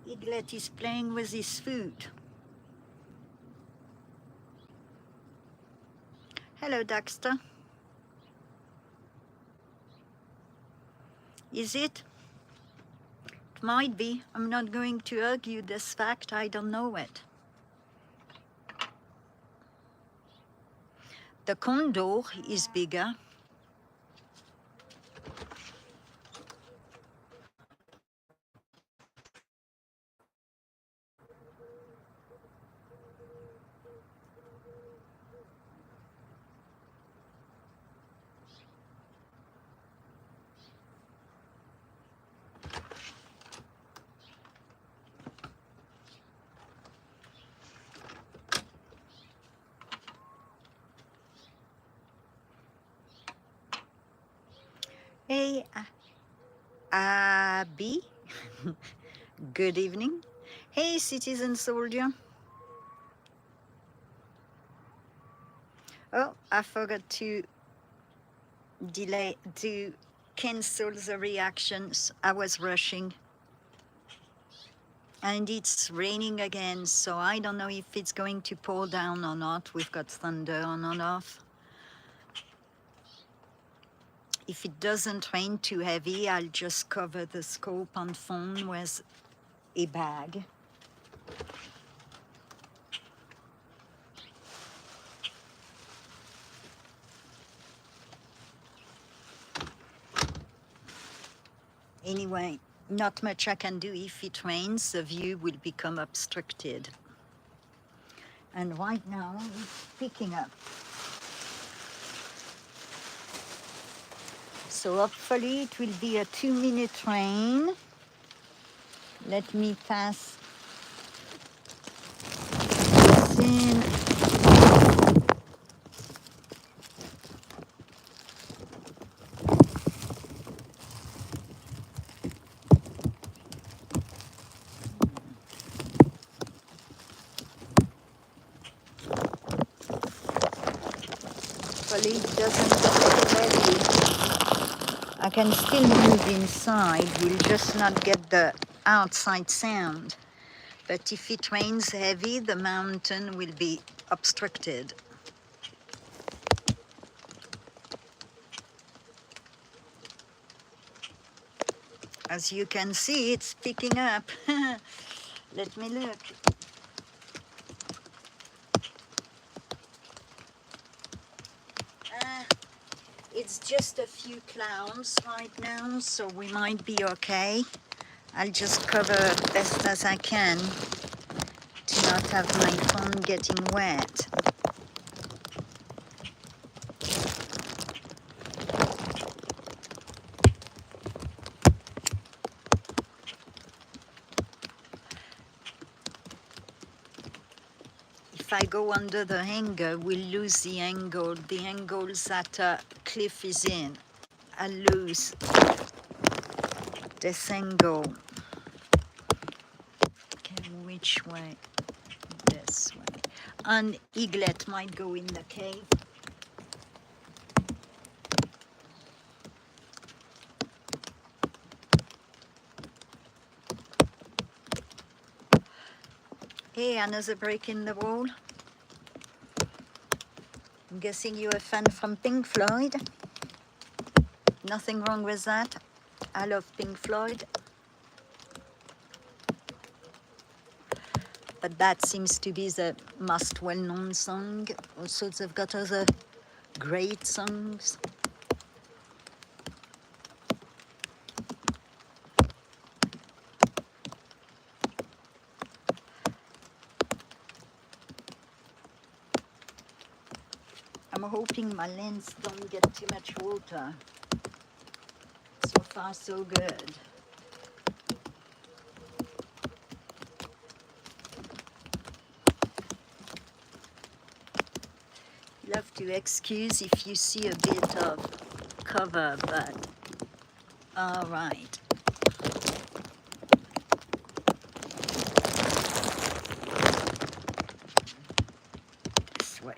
Eaglet is playing with his food. Hello, Dexter. Is it? It might be. I'm not going to argue this fact. I don't know it. The condor is bigger. Hey, Abby. Good evening. Hey, citizen soldier. Oh, I forgot to cancel the reactions. I was rushing. And it's raining again, so I don't know if it's going to pour down or not. We've got thunder on and off. If it doesn't rain too heavy, I'll just cover the scope on phone with a bag. Anyway, not much I can do. If it rains, the view will become obstructed. And right now, it's picking up. So hopefully it will be a 2-minute rain. Let me pass this in. Hopefully it doesn't get too heavy. I can still move inside, we'll just not get the outside sound. But if it rains heavy, the mountain will be obstructed. As you can see, it's picking up. Let me look. It's just a few clouds right now, so we might be okay. I'll just cover best as I can to not have my phone getting wet. If I go under the hanger, we'll lose the angle. The angles that cliff is in. I'll lose this angle. Okay, which way? This way. And Eaglet might go in the cave. Hey, another break in the wall. I'm guessing you're a fan from Pink Floyd. Nothing wrong with that. I love Pink Floyd. But that seems to be the most well-known song. Also, they've got other great songs. I'm hoping my lens don't get too much water. So far, so good. You'll have to excuse if you see a bit of cover, but all right. This way.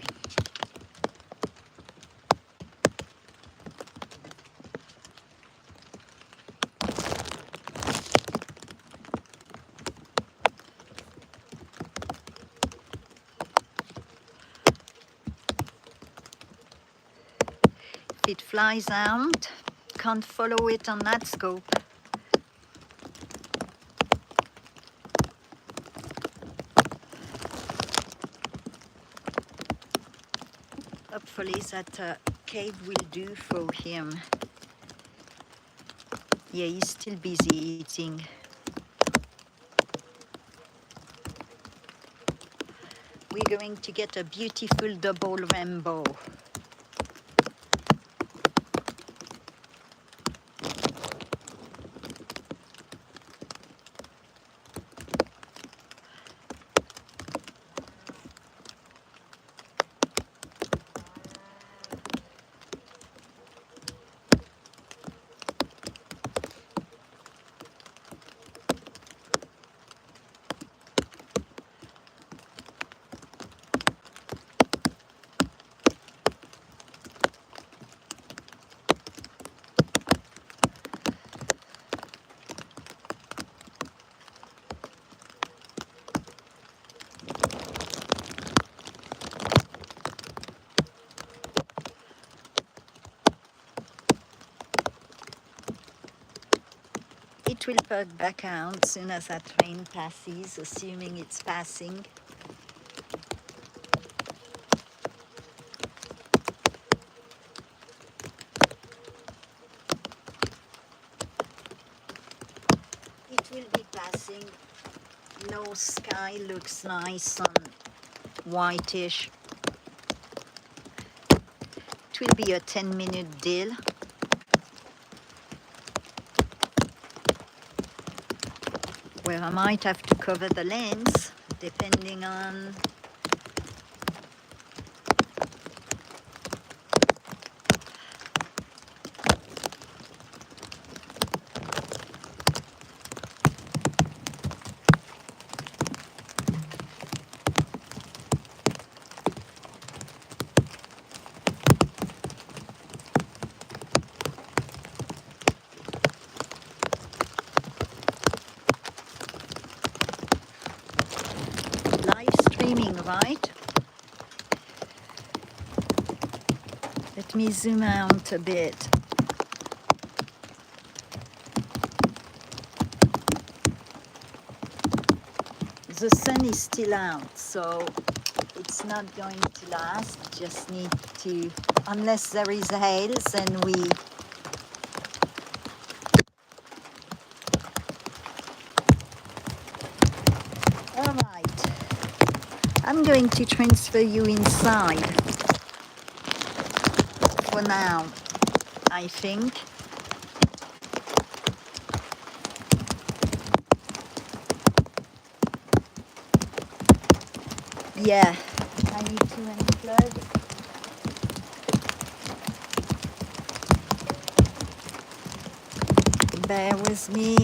It flies out, can't follow it on that scope. Hopefully that cave will do for him. Yeah, he's still busy eating. We're going to get a beautiful double rainbow. It will perk back out as soon as that train passes, assuming it's passing. It will be passing. No sky looks nice and whitish. It will be a 10-minute deal. Where I might have to cover the lens, depending on live streaming, right? Let me zoom out a bit. The sun is still out, so it's not going to last. Just need to, unless there is hail, then we all right. I'm going to transfer you inside for now, I think. Yeah, I need to unplug. Bear with me.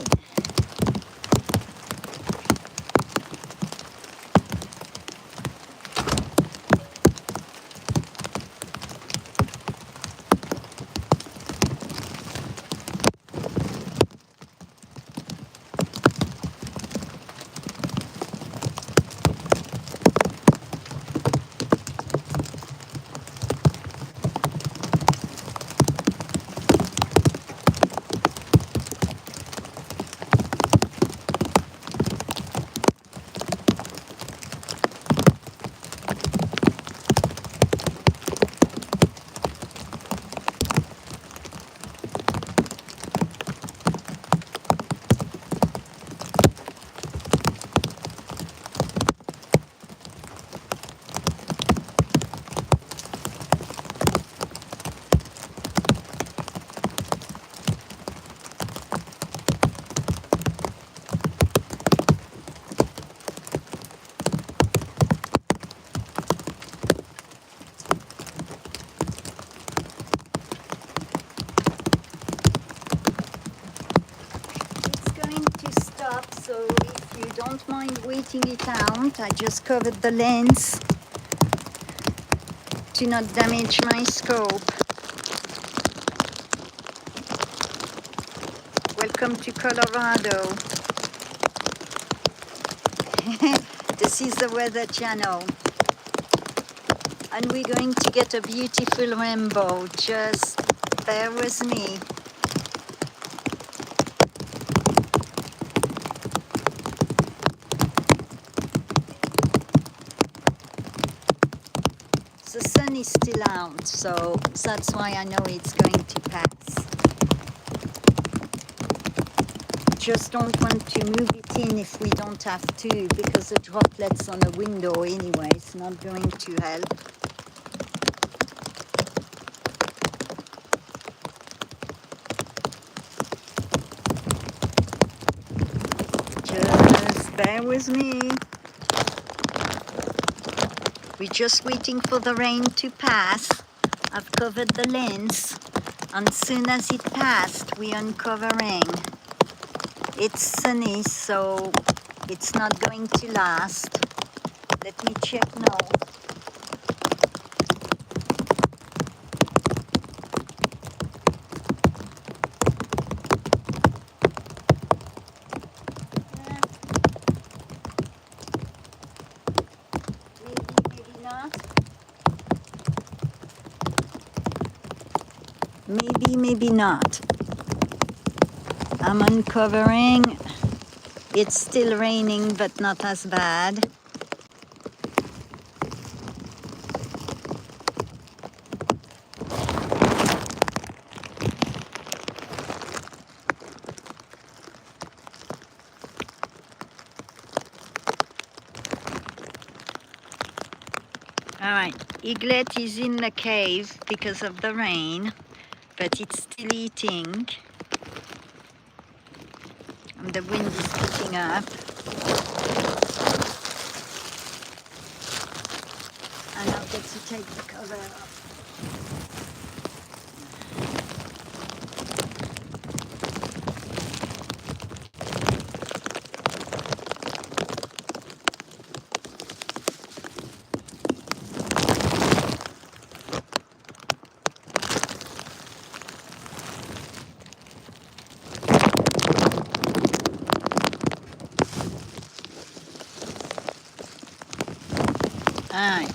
So if you don't mind waiting it out, I just covered the lens to not damage my scope. Welcome to Colorado. This is the Weather Channel. And we're going to get a beautiful rainbow just bear with me. The sun is still out, so that's why I know it's going to pass. Just don't want to move it in if we don't have to, because the droplets on the window anyway is not going to help. Just bear with me. We're just waiting for the rain to pass. I've covered the lens, and soon as it passed, we're uncovering. It's sunny, so it's not going to last. Let me check now. Maybe not. Maybe not. I'm uncovering. It's still raining, but not as bad. All right, Eaglet is in the cave because of the rain, but it's still eating. And the wind is picking up. And I'll get to take the cover off. All right.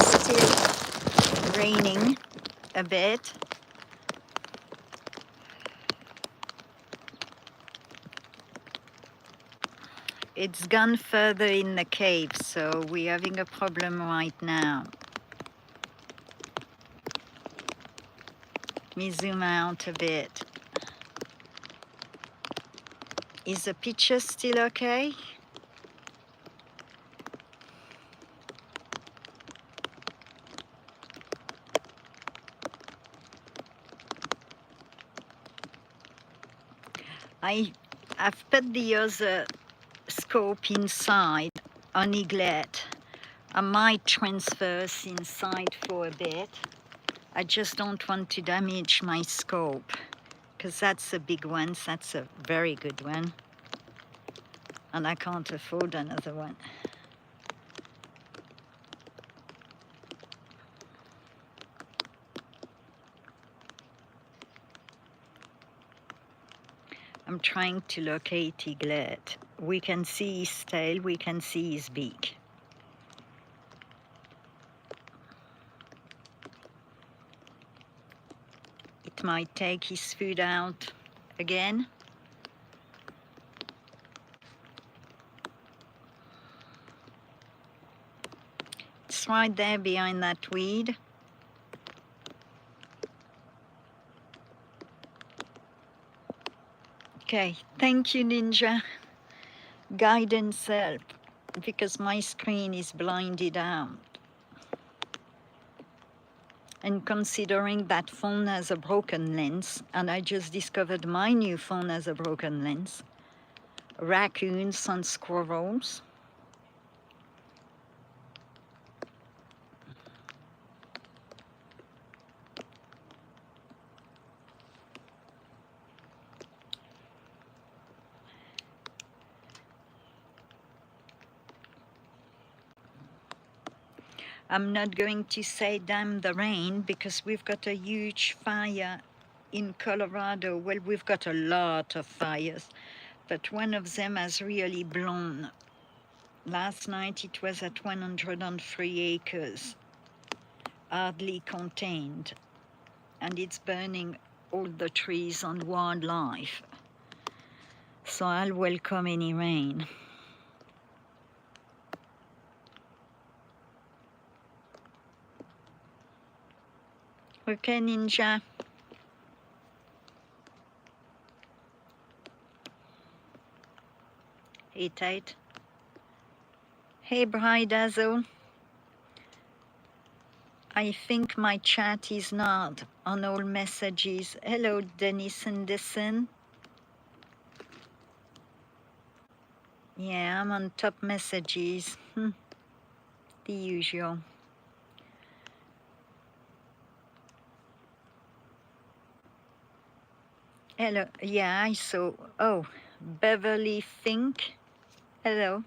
Still raining a bit. It's gone further in the cave, so we're having a problem right now. Let me zoom out a bit. Is the picture still okay? I've put the other scope inside on Eaglet. I might transfer this inside for a bit. I just don't want to damage my scope, because that's a big one. That's a very good one. And I can't afford another one. I'm trying to locate Eaglet. We can see his tail, we can see his beak. It might take his food out again. It's right there behind that weed. Okay, thank you, Ninja. Guidance help, because my screen is blinded out. And considering that phone has a broken lens, and I just discovered my new phone has a broken lens, raccoons and squirrels. I'm not going to say damn the rain, because we've got a huge fire in Colorado. Well, we've got a lot of fires, but one of them has really blown Last night it was at 103 acres, hardly contained, and it's burning all the trees and wildlife. So I'll welcome any rain. Okay, Ninja. Hey, tight. Hey, Bridazo. I think my chat is not on all messages. Hello, Dennis Anderson. Yeah, I'm on top messages. The usual. Hello. Yeah, I saw. Oh, Beverly Fink. Hello.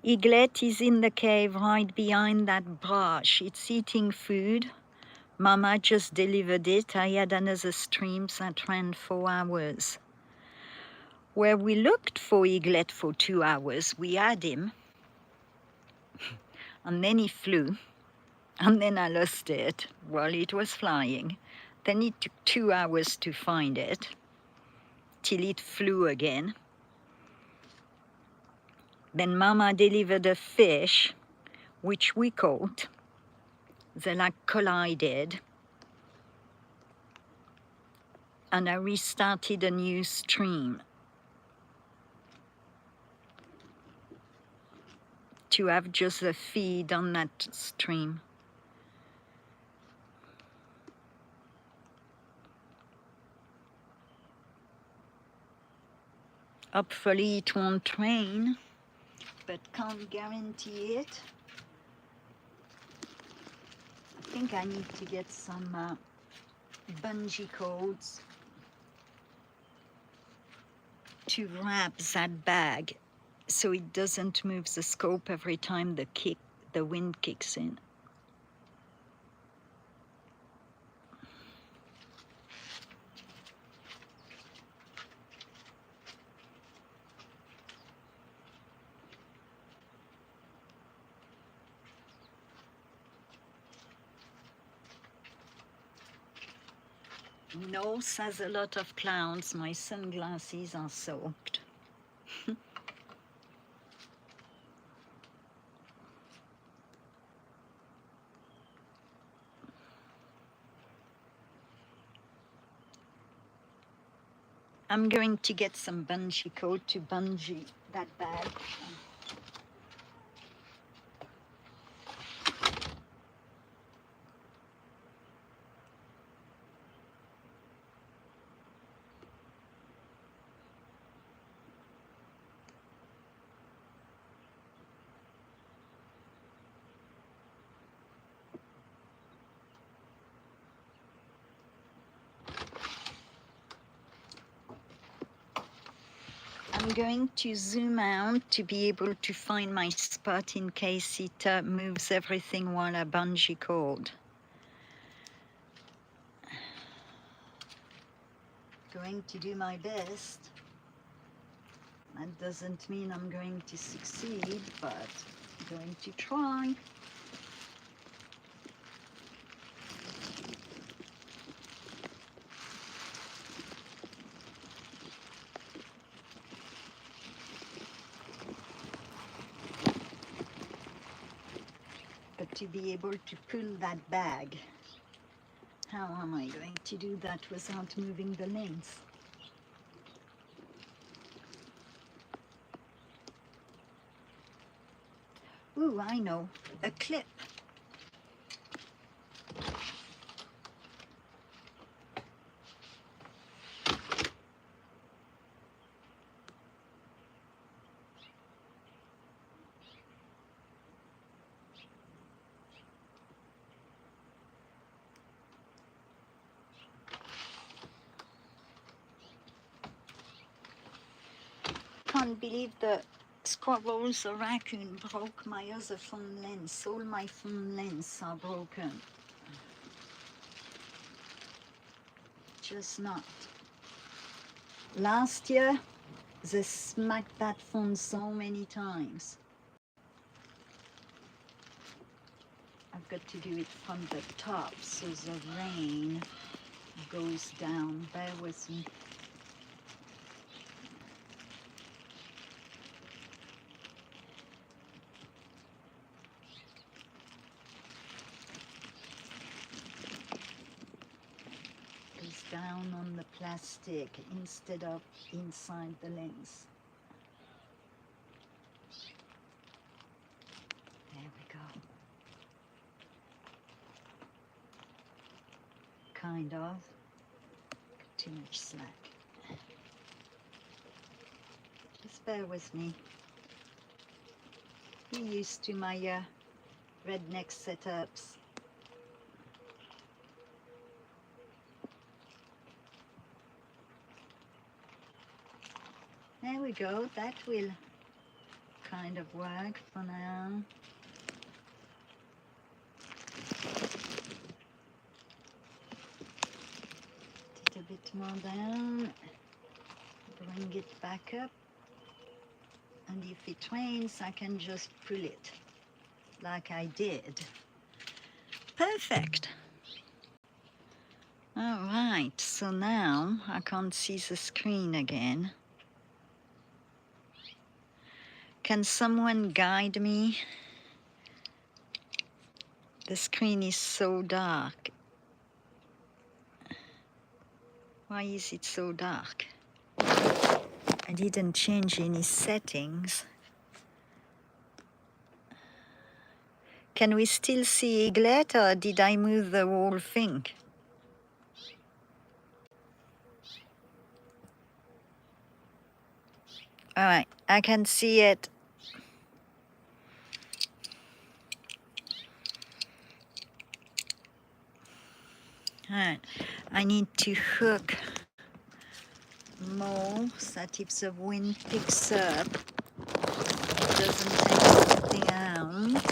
Eaglet is in the cave right behind that brush. It's eating food. Mama just delivered it. I had another stream that ran 4 hours. Where we looked for Eaglet for 2 hours, we had him, and then he flew, and then I lost it while it was flying. Then it took 2 hours to find it, till it flew again. Then Mama delivered a fish, which we caught. They like collided. And I restarted a new stream to have just a feed on that stream. Hopefully it won't rain, but can't guarantee it. I think I need to get some bungee cords to wrap that bag so it doesn't move the scope every time the wind kicks in. North has a lot of clouds. My sunglasses are soaked. I'm going to get some bungee cord to bungee that bag. I'm going to zoom out to be able to find my spot in case it moves everything while I bungee cord. Going to do my best. That doesn't mean I'm going to succeed, but I'm going to try. But to be able to pull that bag, how am I going to do that without moving the lens? Ooh, I know, a clip. Can't believe the squirrels or raccoon broke my other phone lens. All my phone lenses are broken. just not. Last year, they smacked that phone so many times. I've got to do it from the top so the rain goes down. Bear with me. Goes down on the plastic instead of inside the lens. There we go. Kind of. Too much slack. Just bear with me. You're used to my redneck setups. There we go. That will kind of work for now. Take a bit more down. Bring it back up. And if it rains, I can just pull it like I did. Perfect. All right, so now I can't see the screen again. Can someone guide me? The screen is so dark. Why is it so dark? I didn't change any settings. Can we still see Eaglet, or did I move the whole thing? All right, I can see it. All right, I need to hook more so that if the wind picks up, it doesn't take something out.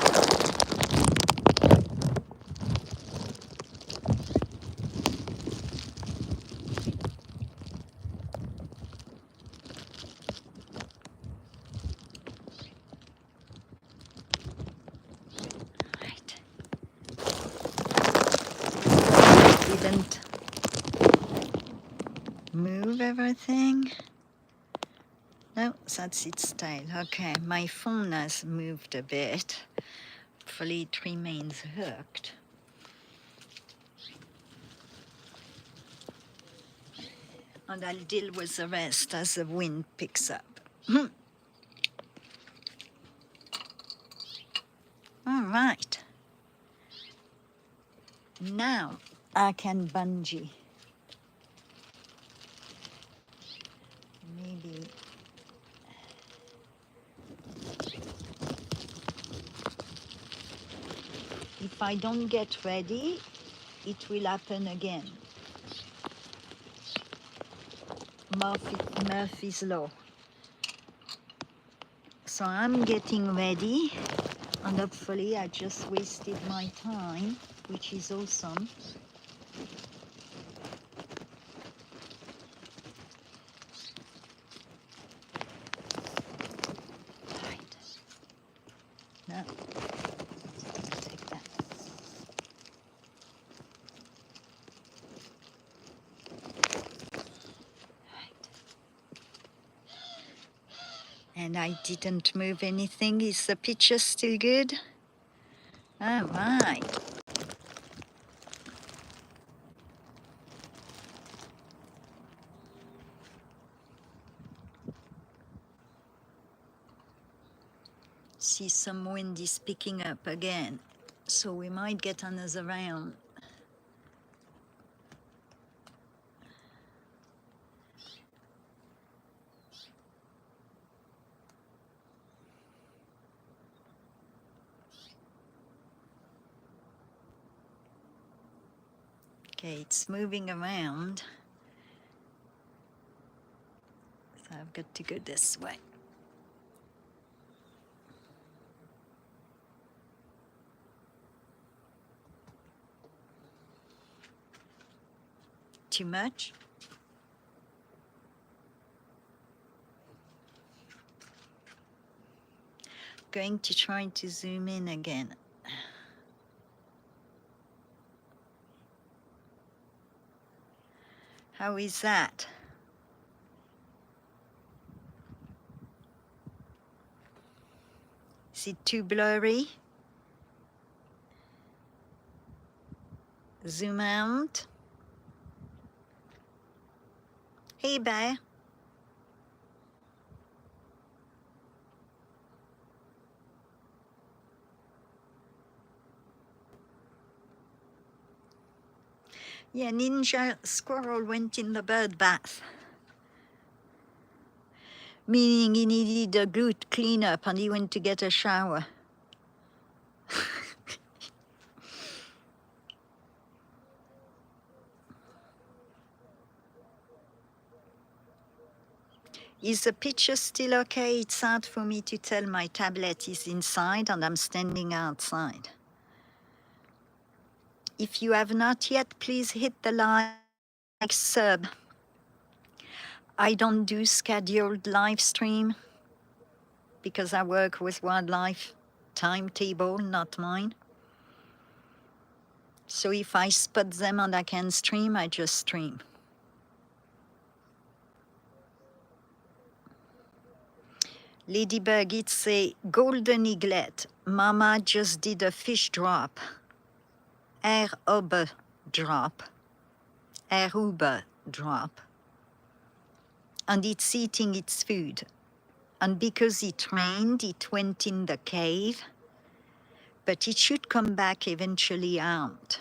Didn't move everything. No, that's its style. Okay, my phone has moved a bit. Hopefully it remains hooked. And I'll deal with the rest as the wind picks up. All right. Now I can bungee. Maybe if I don't get ready, it will happen again. Murphy's Law. So I'm getting ready, and hopefully I just wasted my time, which is awesome. Right. No. Take that. And I didn't move anything. Is the picture still good? All right. See, some wind is picking up again, so we might get another round. Okay, it's moving around. So I've got to go this way. Too much? Going to try to zoom in again. How is that? Is it too blurry? Zoom out. Hey, bear. Yeah, Ninja Squirrel went in the bird bath, meaning he needed a good cleanup and he went to get a shower. Is the picture still okay? It's hard for me to tell. My tablet is inside and I'm standing outside. If you have not yet, please hit the like, sub. I don't do scheduled live stream because I work with wildlife timetable, not mine. So if I spot them and I can stream, I just stream. Ladybug, it's a golden eaglet. Mama just did a fish drop. Airube drop. Airube drop. And it's eating its food. And because it rained, it went in the cave. But it should come back eventually out.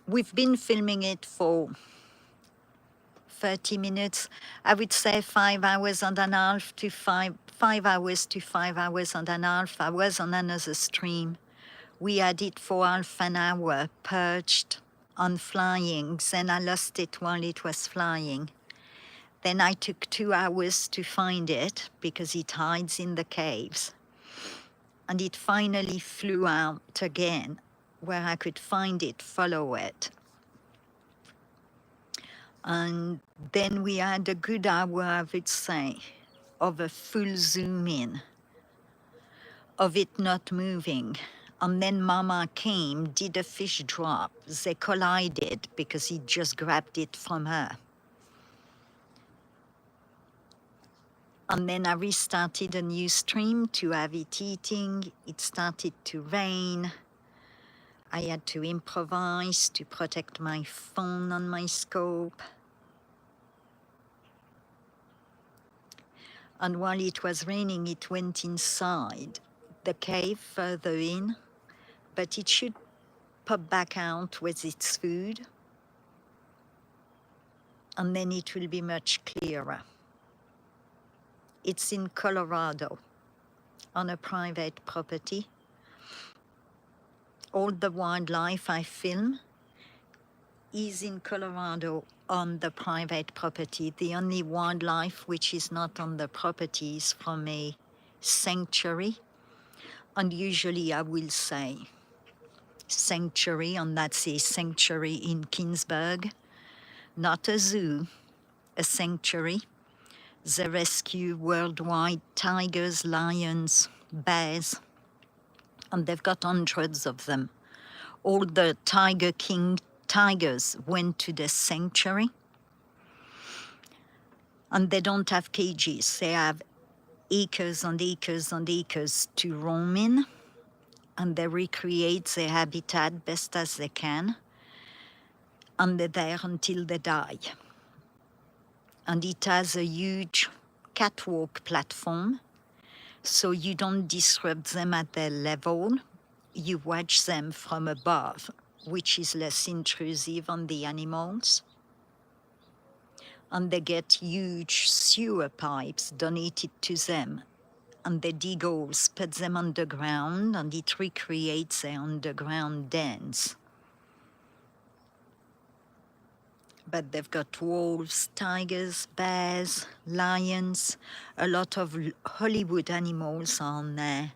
We've been filming it for 30 minutes. I would say 5 hours and a half to 5 hours to 5 hours and a half. I was on another stream. We had it for half an hour, perched on flying. Then I lost it while it was flying. Then I took 2 hours to find it because it hides in the caves. And it finally flew out again where I could find it, follow it. And then we had a good hour, I would say, of a full zoom in, of it not moving. And then Mama came, did a fish drop. They collided because he just grabbed it from her. And then I restarted a new stream to have it eating. It started to rain. I had to improvise to protect my phone on my scope. And while it was raining, it went inside the cave further in, but it should pop back out with its food, and then it will be much clearer. It's in Colorado, on a private property. All the wildlife I film is in Colorado on the private property. The only wildlife which is not on the property is from a sanctuary. And usually I will say sanctuary, and that's a sanctuary in Kingsburg, not a zoo, a sanctuary. They rescue worldwide tigers, lions, bears, and they've got hundreds of them. All the Tiger King tigers went to the sanctuary, and they don't have cages. They have acres and acres and acres to roam in, and they recreate their habitat best as they can, and they're there until they die. And it has a huge catwalk platform, so you don't disrupt them at their level. You watch them from above, which is less intrusive on the animals. And they get huge sewer pipes donated to them. And they dig holes, put them underground, and it recreates their underground dens. But they've got wolves, tigers, bears, lions, a lot of Hollywood animals on there.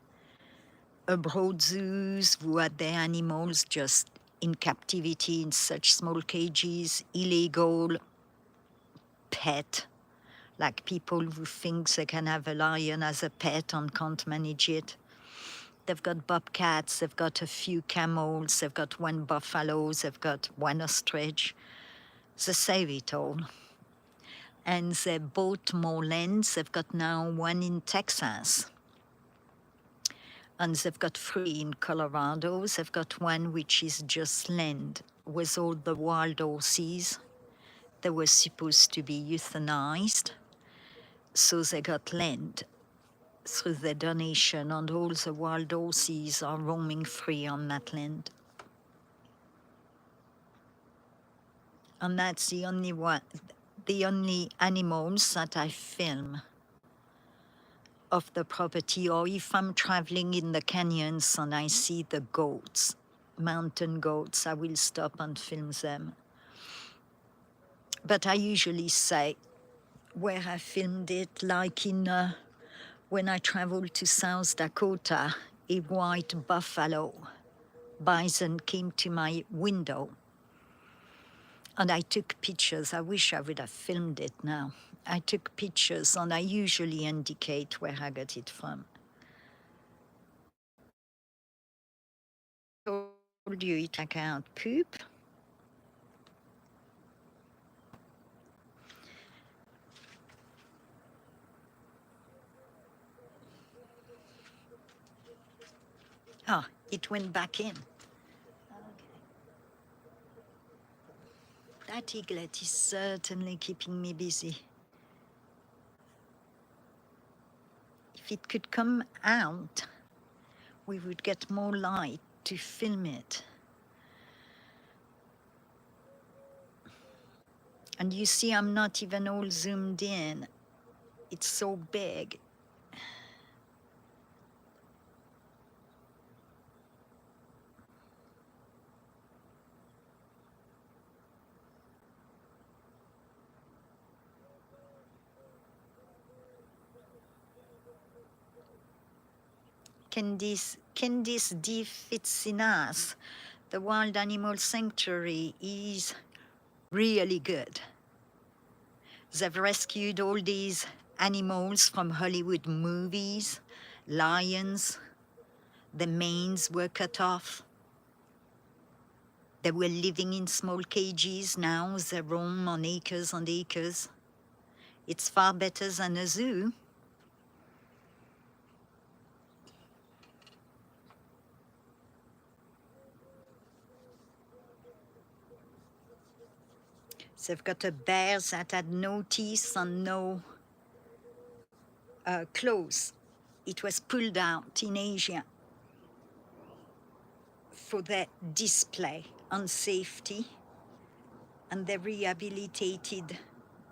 abroad zoos who had their animals just in captivity in such small cages, illegal pet, like people who think they can have a lion as a pet and can't manage it. They've got bobcats, they've got a few camels, they've got one buffalo, they've got one ostrich. They save it all. And they bought more lands. They've got now one in Texas. And they've got 3 in Colorado. They've got one which is just land with all the wild horses. They were supposed to be euthanized. So they got land through their donation, and all the wild horses are roaming free on that land. And that's the only animals that I film of the property, or if I'm traveling in the canyons and I see the goats, mountain goats, I will stop and film them. But I usually say where I filmed it, like in when I traveled to South Dakota, a white buffalo bison came to my window and I took pictures. I wish I would have filmed it now. I took pictures and I usually indicate where I got it from. I told you it check out poop. Ah, it went back in. Okay. That eaglet is certainly keeping me busy. If it could come out, we would get more light to film it. And you see, I'm not even all zoomed in. It's so big. Candice D. Fitsinas, the Wild Animal Sanctuary is really good. They've rescued all these animals from Hollywood movies, lions, the manes were cut off. They were living in small cages, now they roam on acres and acres. It's far better than a zoo. They've got a bear that had no teeth and no claws. It was pulled out in Asia for their display and safety, and they rehabilitated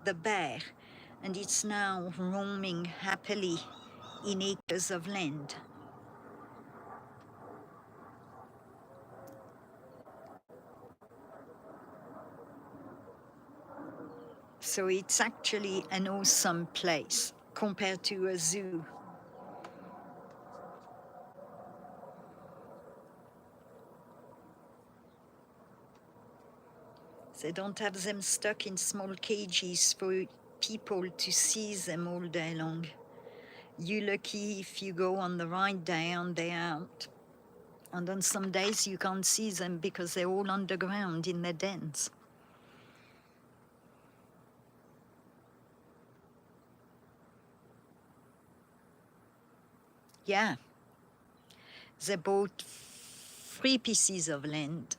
the bear, and it's now roaming happily in acres of land. So it's actually an awesome place compared to a zoo. They don't have them stuck in small cages for people to see them all day long. You're lucky if you go on the right day and they're out. And on some days you can't see them because they're all underground in their dens. Yeah, they bought 3 pieces of land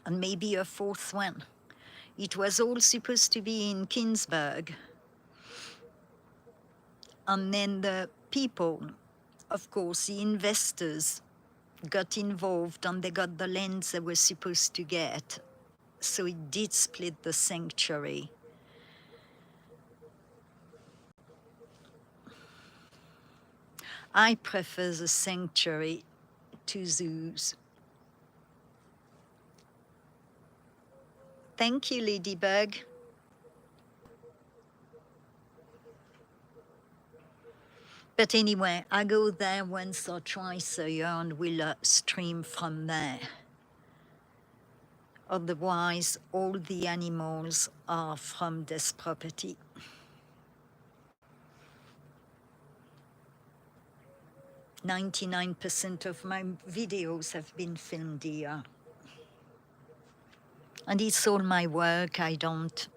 and maybe a 4th one. It was all supposed to be in Kingsburg. And then the people, of course, the investors got involved and they got the lands they were supposed to get. So it did split the sanctuary. I prefer the sanctuary to zoos. Thank you, But anyway, I go there once or twice a year and will stream from there. Otherwise, all the animals are from this property. 99% of my videos have been filmed here. And it's all my work. I don't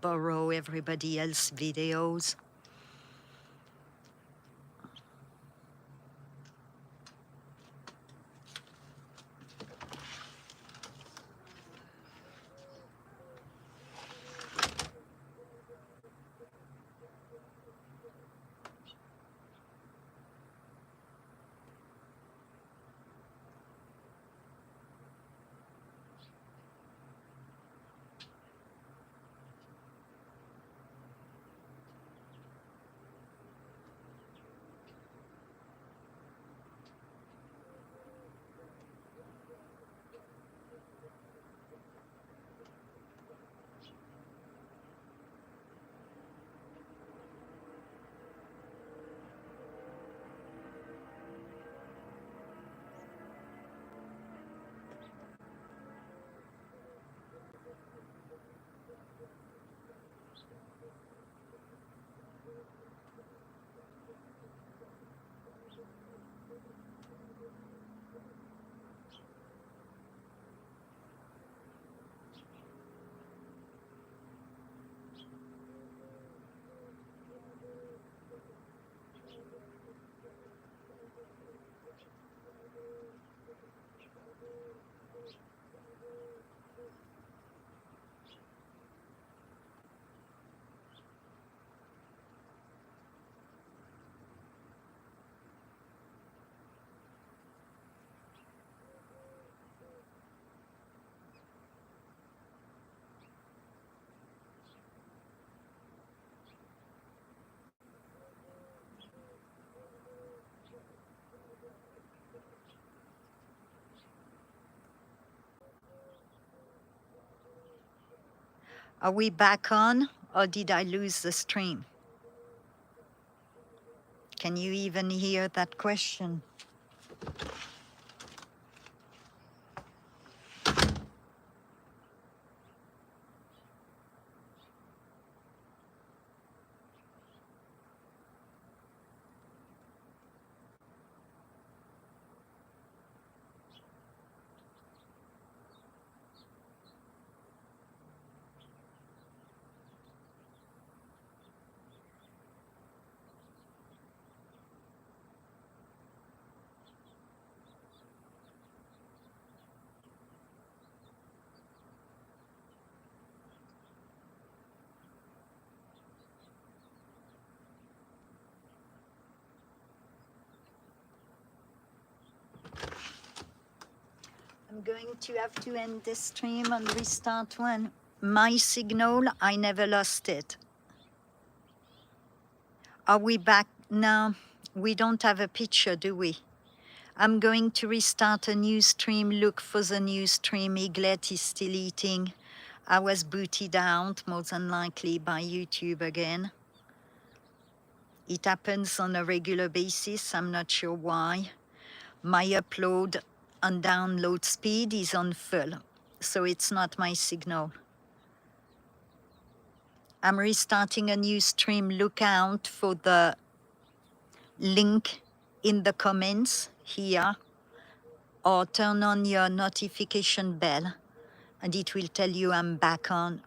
borrow everybody else's videos. Are we back on, or did I lose the stream? Can you even hear that question? I'm going to have to end this stream and restart one. My signal, I never lost it. Are we back now? We don't have a picture, do we? I'm going to restart a new stream. Look for the new stream. Eaglet is still eating. I was booted out, more than likely, by YouTube again. It happens on a regular basis. I'm not sure why. My upload and download speed is on full, so it's not my signal. I'm restarting a new stream. Look out for the link in the comments here, or turn on your notification bell and it will tell you I'm back on.